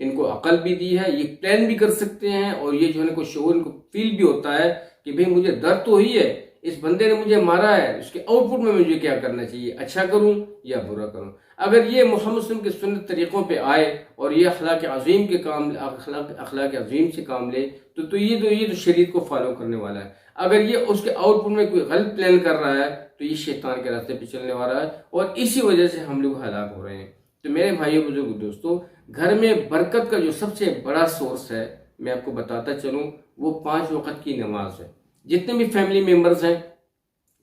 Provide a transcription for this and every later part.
ان کو عقل بھی دی ہے، یہ پلان بھی کر سکتے ہیں، اور یہ جو ہے کوئی شعور ان کو فیل بھی ہوتا ہے کہ بھئی مجھے درد تو ہی ہے، اس بندے نے مجھے مارا ہے، اس کے آؤٹ پٹ میں مجھے کیا کرنا چاہیے، اچھا کروں یا برا کروں۔ اگر یہ محمد صلی اللہ علیہ وسلم کے سنت طریقوں پہ آئے اور یہ اخلاق عظیم سے کام لے تو یہ تو شریعت کو فالو کرنے والا ہے۔ اگر یہ اس کے آؤٹ پٹ میں کوئی غلط پلان کر رہا ہے تو یہ شیطان کے راستے پہ چلنے والا ہے، اور اسی وجہ سے ہم لوگ ہلاک ہو رہے ہیں۔ تو میرے بھائیو بزرگو دوستو، گھر میں برکت کا جو سب سے بڑا سورس ہے، میں آپ کو بتاتا چلوں، وہ 5 وقت کی نماز ہے۔ جتنے بھی فیملی ممبرز ہیں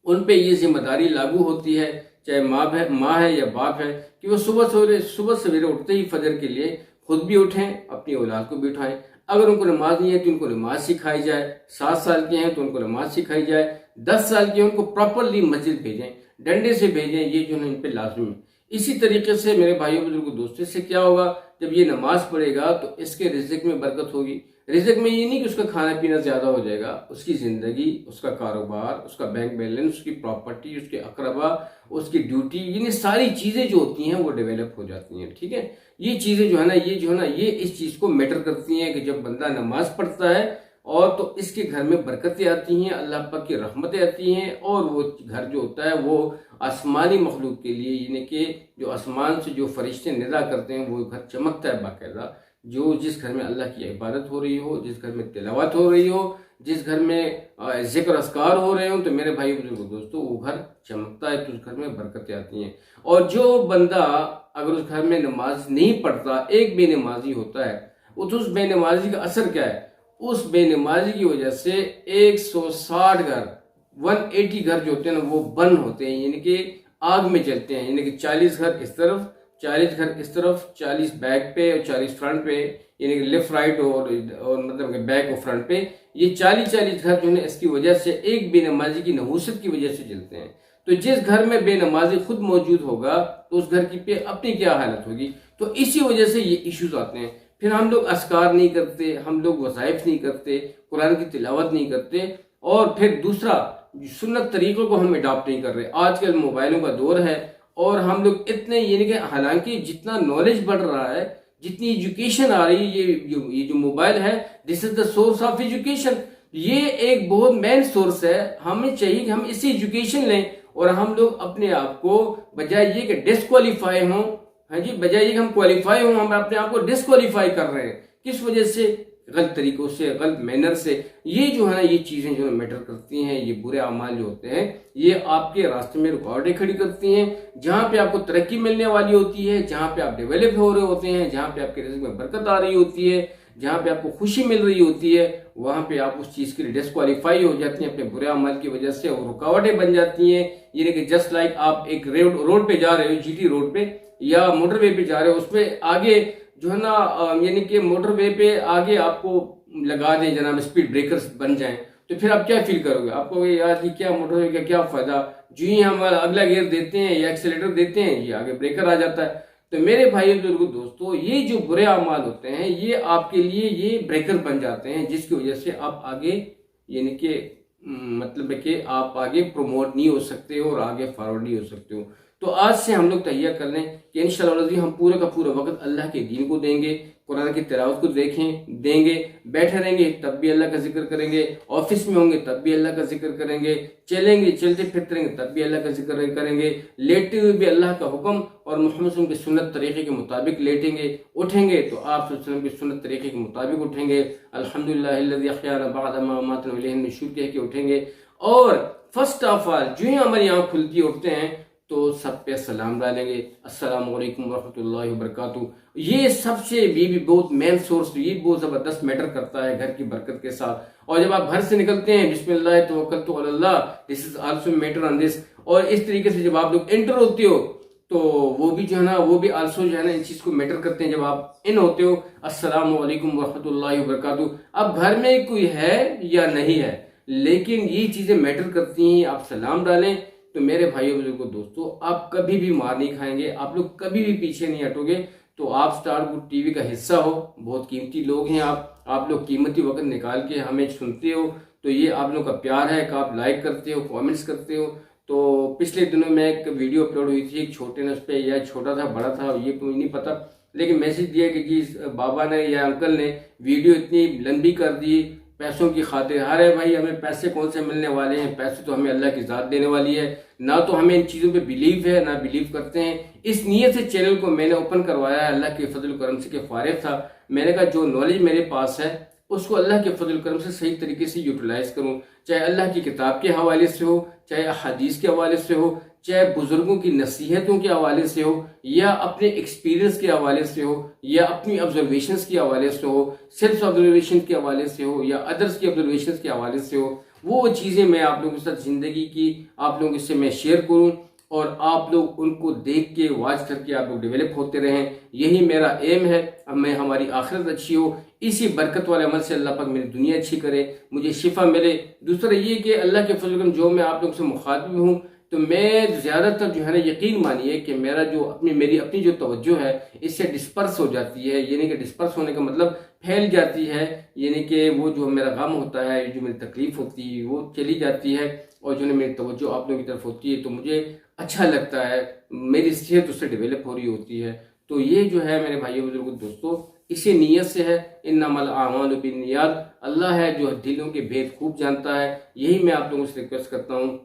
ان پہ یہ ذمہ داری لاگو ہوتی ہے، چاہے ماں ہے یا باپ ہے، کہ وہ صبح سویرے اٹھتے ہی فجر کے لیے خود بھی اٹھیں، اپنی اولاد کو بھی اٹھائیں۔ اگر ان کو نماز نہیں ہے تو ان کو نماز سکھائی جائے، 7 سال کے ہیں تو ان کو نماز سکھائی جائے، 10 سال کے ہیں ان کو پراپرلی مسجد بھیجیں، ڈنڈے سے بھیجیں، یہ جو ہے ان پہ لازمی ہے۔ اسی طریقے سے میرے بھائیوں بزرگوں دوستوں، اس سے کیا ہوگا، جب یہ نماز پڑھے گا تو اس کے رزق میں برکت ہوگی۔ رزق میں یہ نہیں کہ اس کا کھانا پینا زیادہ ہو جائے گا، اس کی زندگی، اس کا کاروبار، اس کا بینک بیلنس، اس کی پراپرٹی، اس کے اقربا، اس کی ڈیوٹی، یعنی ساری چیزیں جو ہوتی ہیں وہ ڈیولپ ہو جاتی ہیں۔ ٹھیک ہے، یہ چیزیں جو ہے نا یہ اس چیز کو میٹر کرتی ہیں کہ جب بندہ نماز پڑھتا ہے اور تو اس کے گھر میں برکتیں آتی ہیں، اللہ پاک کی رحمتیں آتی ہیں، اور وہ گھر جو ہوتا ہے وہ آسمانی مخلوق کے لیے، یعنی کہ جو آسمان سے جو فرشتے ندا کرتے ہیں، وہ گھر چمکتا ہے باقاعدہ۔ جس گھر میں اللہ کی عبادت ہو رہی ہو، جس گھر میں تلاوت ہو رہی ہو، جس گھر میں ذکر اذکار ہو رہے ہوں، تو میرے بھائی بزرگوں دوستو وہ گھر چمکتا ہے، تو اس گھر میں برکتیں آتی ہیں۔ اور جو بندہ اگر اس گھر میں نماز نہیں پڑھتا، ایک بے نمازی ہوتا ہے، تو اس بے نمازی کا اثر کیا ہے؟ اس بے نمازی کی وجہ سے 160 گھر، 180 گھر جو ہوتے ہیں نا وہ بند ہوتے ہیں، یعنی کہ آگ میں جلتے ہیں۔ یعنی کہ 40 گھر اس طرف، 40 گھر اس طرف، 40 بیک پہ اور 40 فرنٹ پہ، یعنی کہ لیفٹ رائٹ اور مطلب کہ بیک اور فرنٹ پہ، یہ 40 گھر جو ہے اس کی وجہ سے، ایک بے نمازی کی نحوست کی وجہ سے جلتے ہیں۔ تو جس گھر میں بے نمازی خود موجود ہوگا تو اس گھر کی پہ اپنی کیا حالت ہوگی؟ تو اسی وجہ سے یہ ایشوز آتے ہیں۔ پھر ہم لوگ اذکار نہیں کرتے، ہم لوگ وظائف نہیں کرتے، قرآن کی تلاوت نہیں کرتے، اور پھر دوسرا سنت طریقوں کو ہم اڈاپٹ نہیں کر رہے۔ آج کل موبائلوں کا دور ہے، اور ہم لوگ اتنے، یعنی کہ حالانکہ جتنا نالج بڑھ رہا ہے، جتنی ایجوکیشن آ رہی ہے، یہ جو موبائل ہے، دس از دا سورس آف ایجوکیشن، یہ ایک بہت مین سورس ہے۔ ہمیں چاہیے کہ ہم اسی ایجوکیشن لیں، اور ہم لوگ اپنے آپ کو بجائے یہ کہ ڈسکوالیفائی ہوں، ہاں جی، بجائے یہ کہ ہم کوالیفائی ہوں، ہم اپنے آپ کو ڈسکوالیفائی کر رہے ہیں۔ کس وجہ سے؟ غلط طریقوں سے، غلط مینر سے۔ یہ جو ہے نا یہ چیزیں جو میٹر کرتی ہیں، یہ برے اعمال جو ہوتے ہیں، یہ آپ کے راستے میں رکاوٹیں کھڑی کرتی ہیں۔ جہاں پہ آپ کو ترقی ملنے والی ہوتی ہے، جہاں پہ آپ ڈیولپ ہو رہے ہوتے ہیں، جہاں پہ آپ کے رزق میں برکت آ رہی ہوتی ہے، جہاں پہ آپ کو خوشی مل رہی ہوتی ہے، وہاں پہ آپ اس چیز کے لیے ڈسکوالیفائی ہو جاتی ہیں اپنے برے عمل کی وجہ سے، اور رکاوٹیں بن جاتی ہیں۔ یعنی کہ جسٹ لائک آپ ایک روڈ پہ جا رہے ہو، جی ٹی روڈ پہ یا موٹر وے پہ جا رہے ہو، اس پہ آگے جو ہے نا یعنی کہ موٹر وے پہ آگے آپ کو لگا دیں جناب اسپیڈ بریکرز بن جائیں، تو پھر آپ کیا فیل کرو گے؟ آپ کو یار یہ کیا موٹر وے کا کیا فائدہ، جو ہی ہم اگلا گیئر دیتے ہیں یا ایکسیلیٹر دیتے ہیں، یہ آگے بریکر آ جاتا ہے۔ تو میرے بھائی بزرگوں دوستو، یہ جو برے اعمال ہوتے ہیں یہ آپ کے لیے یہ بریکر بن جاتے ہیں، جس کی وجہ سے آپ آگے، یعنی کہ مطلب ہے کہ آپ آگے پروموٹ نہیں ہو سکتے ہو اور آگے فارورڈ نہیں ہو سکتے ہو۔ تو آج سے ہم لوگ تہیہ کر لیں کہ انشاءاللہ ہم پورے کا پورا وقت اللہ کے دین کو دیں گے، قرآن کی تلاوت کو دیں گے، بیٹھے رہیں گے تب بھی اللہ کا ذکر کریں گے، آفس میں ہوں گے تب بھی اللہ کا ذکر کریں گے، چلیں گے چلتے پھرتے رہیں گے تب بھی اللہ کا ذکر کریں گے، لیٹے ہوئے بھی اللہ کا حکم اور محمد صلی اللہ علیہ وسلم کی سنت طریقے کے مطابق لیٹیں گے، اٹھیں گے تو آپ صلی اللہ علیہ وسلم کی سنت طریقے کے مطابق اٹھیں گے، الحمدللہ الذی احیانا بعد ما اماتنا والیہ النشور کہہ کے اٹھیں گے۔ اور فرسٹ آف آل جو ہی ہماری آنکھ کھلتی اٹھتے ہیں تو سب پہ سلام ڈالیں گے، السلام علیکم ورحمۃ اللہ وبرکاتہ۔ یہ سب سے بھی بہت مین سورس، یہ بہت زبردست میٹر کرتا ہے گھر کی برکت کے ساتھ۔ اور جب آپ گھر سے نکلتے ہیں، بسم اللہ توکلت علی اللہ، دس از آلسو میٹر آن دس۔ اور اس طریقے سے جب آپ لوگ انٹر ہوتے ہو تو وہ بھی جو ہے نا وہ بھی آلسو جو ہے نا ان چیز کو میٹر کرتے ہیں۔ جب آپ ان ہوتے ہو، السلام علیکم ورحمۃ اللہ وبرکاتہ، اب گھر میں کوئی ہے یا نہیں ہے، لیکن یہ چیزیں میٹر کرتی ہیں۔ آپ سلام ڈالیں تو میرے بھائیوں بزرگوں دوستو، آپ کبھی بھی مار نہیں کھائیں گے، آپ لوگ کبھی بھی پیچھے نہیں ہٹو گے۔ تو آپ سٹار گڈ ٹی وی کا حصہ ہو، بہت قیمتی لوگ ہیں آپ لوگ قیمتی وقت نکال کے ہمیں سنتے ہو، تو یہ آپ لوگوں کا پیار ہے کہ آپ لائک کرتے ہو، کامنٹس کرتے ہو۔ تو پچھلے دنوں میں ایک ویڈیو اپلوڈ ہوئی تھی ایک چھوٹے نے، اس پہ یا چھوٹا تھا بڑا تھا یہ تو نہیں پتا، لیکن میسج دیا کہ جی بابا نے یا انکل نے ویڈیو اتنی لمبی کر دی پیسوں کی خاطر. ارے بھائی ہمیں پیسے کون سے ملنے والے ہیں؟ پیسے تو ہمیں اللہ کی ذات دینے والی ہے. نہ تو ہمیں ان چیزوں پہ بلیو ہے نہ بلیو کرتے ہیں. اس نیت سے چینل کو میں نے اوپن کروایا ہے اللہ کے فضل و کرم سے کہ فارغ تھا. میں نے کہا جو نالج میرے پاس ہے اس کو اللہ کے فضل و کرم سے صحیح طریقے سے یوٹیلائز کروں، چاہے اللہ کی کتاب کے حوالے سے ہو، چاہے احادیث کے حوالے سے ہو، چاہے بزرگوں کی نصیحتوں کے حوالے سے ہو، یا اپنے ایکسپیرینس کے حوالے سے ہو، یا اپنی آبزرویشنز کے حوالے سے ہو، سیلف آبزرویشن کے حوالے سے ہو، یا ادرس کی آبزرویشنز کے حوالے سے ہو. وہ چیزیں میں آپ لوگوں کے ساتھ زندگی کی آپ لوگوں سے میں شیئر کروں اور آپ لوگ ان کو دیکھ کے واچ کر کے آپ لوگ ڈیولپ ہوتے رہیں. یہی میرا ایم ہے. اب میں ہماری آخرت اچھی ہو، اسی برکت والے عمل سے اللہ پاک میری دنیا اچھی کرے، مجھے شفا ملے. دوسرا یہ کہ اللہ کے فضل و کرم جو میں آپ لوگوں سے مخاطب ہوں تو میں زیادہ تر جو ہے نا یقین مانیے کہ میرا جو میری اپنی جو توجہ ہے اس سے ڈسپرس ہو جاتی ہے. یعنی کہ ڈسپرس ہونے کا مطلب پھیل جاتی ہے، یعنی کہ وہ جو میرا غم ہوتا ہے، جو میری تکلیف ہوتی ہے وہ چلی جاتی ہے اور جو ہے میری توجہ آپ لوگوں کی طرف ہوتی ہے تو مجھے اچھا لگتا ہے، میری صحت اس سے ڈیولپ ہو رہی ہوتی ہے. تو یہ جو ہے میرے بھائیوں بزرگوں دوستو اسی نیت سے ہے. انما الاعمال بالنیات. اللہ ہے جو دلوں کے بھید خوب جانتا ہے. یہی میں آپ لوگوں سے ریکویسٹ کرتا ہوں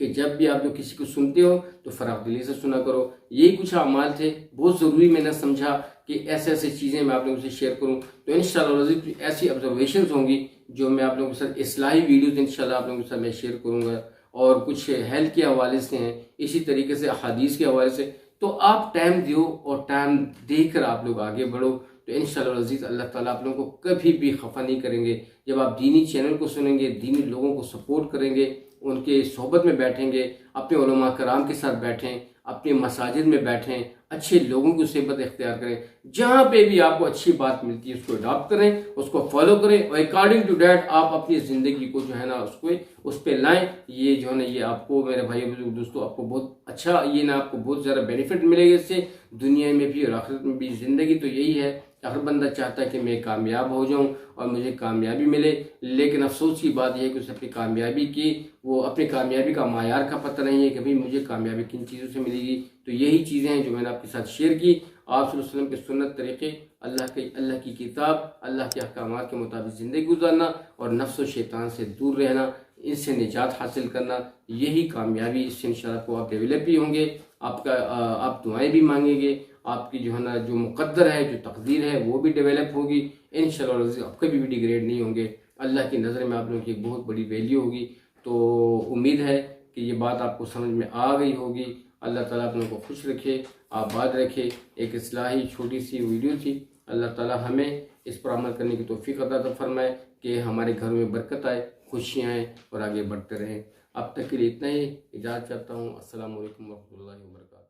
کہ جب بھی آپ لوگ کسی کو سنتے ہو تو فراخ دلی سے سنا کرو. یہی کچھ اعمال تھے، بہت ضروری میں نے سمجھا کہ ایسے چیزیں میں آپ لوگوں سے شیئر کروں. تو انشاءاللہ ایسی آبزرویشنز ہوں گی جو میں آپ لوگوں کے ساتھ اصلاحی ویڈیوز انشاءاللہ آپ لوگوں کے ساتھ میں شیئر کروں گا، اور کچھ ہیلتھ کے حوالے سے ہیں، اسی طریقے سے احادیث کے حوالے سے. تو آپ ٹائم دیو اور ٹائم دے کر آپ لوگ آگے بڑھو تو انشاءاللہ العزیز اللہ تعالیٰ آپ لوگوں کو کبھی بھی خفا نہیں کریں گے. جب آپ دینی چینل کو سنیں گے، دینی لوگوں کو سپورٹ کریں گے، ان کے صحبت میں بیٹھیں گے، اپنے علماء کرام کے ساتھ بیٹھیں، اپنے مساجد میں بیٹھیں، اچھے لوگوں کی صحبت اختیار کریں. جہاں پہ بھی آپ کو اچھی بات ملتی ہے اس کو اڈاپٹ کریں، اس کو فالو کریں، اور اکارڈنگ ٹو دیٹ آپ اپنی زندگی کو جو ہے نا اس پہ لائیں. یہ جو ہے نا یہ آپ کو میرے بھائی بزرگ دوستوں آپ کو بہت اچھا، یہ نا آپ کو بہت زیادہ بینیفٹ ملے گا اس سے، دنیا میں بھی اور آخرت میں بھی. زندگی تو یہی ہے، ہر بندہ چاہتا ہے کہ میں کامیاب ہو جاؤں اور مجھے کامیابی ملے، لیکن افسوس کی بات یہ ہے کہ اس اپنی کامیابی کی وہ اپنی کامیابی کا معیار کا پتہ نہیں ہے کہ بھئی مجھے کامیابی کن چیزوں سے ملے گی. تو یہی چیزیں ہیں جو میں نے آپ کے ساتھ شیئر کی. آپ صلی اللہ علیہ وسلم کے سنت طریقے، اللہ کی کتاب، اللہ کے احکامات کے مطابق زندگی گزارنا اور نفس و شیطان سے دور رہنا، اس سے نجات حاصل کرنا، یہی کامیابی. اس سے انشاءاللہ کو آپ ڈیولپ بھی ہوں گے، آپ دعائیں بھی مانگیں گے، آپ کی جو ہے نا جو مقدر ہے، جو تقدیر ہے وہ بھی ڈیولپ ہوگی انشاءاللہ. آپ کبھی بھی ڈیگریڈ نہیں ہوں گے. اللہ کی نظر میں آپ لوگوں کی ایک بہت بڑی ویلیو ہوگی. تو امید ہے کہ یہ بات آپ کو سمجھ میں آ گئی ہوگی. اللہ تعالیٰ آپ لوگوں کو خوش رکھے، آباد رکھے. ایک اصلاحی چھوٹی سی ویڈیو تھی. اللہ تعالیٰ ہمیں اس پر عمل کرنے کی توفیق عطا فرمائے کہ ہمارے گھروں میں برکت آئے، خوشیاں آئیں اور آگے بڑھتے رہیں. اب تک کے لیے اتنا ہی، اجازت چاہتا ہوں. السلام علیکم ورحمۃ اللہ وبرکاتہ.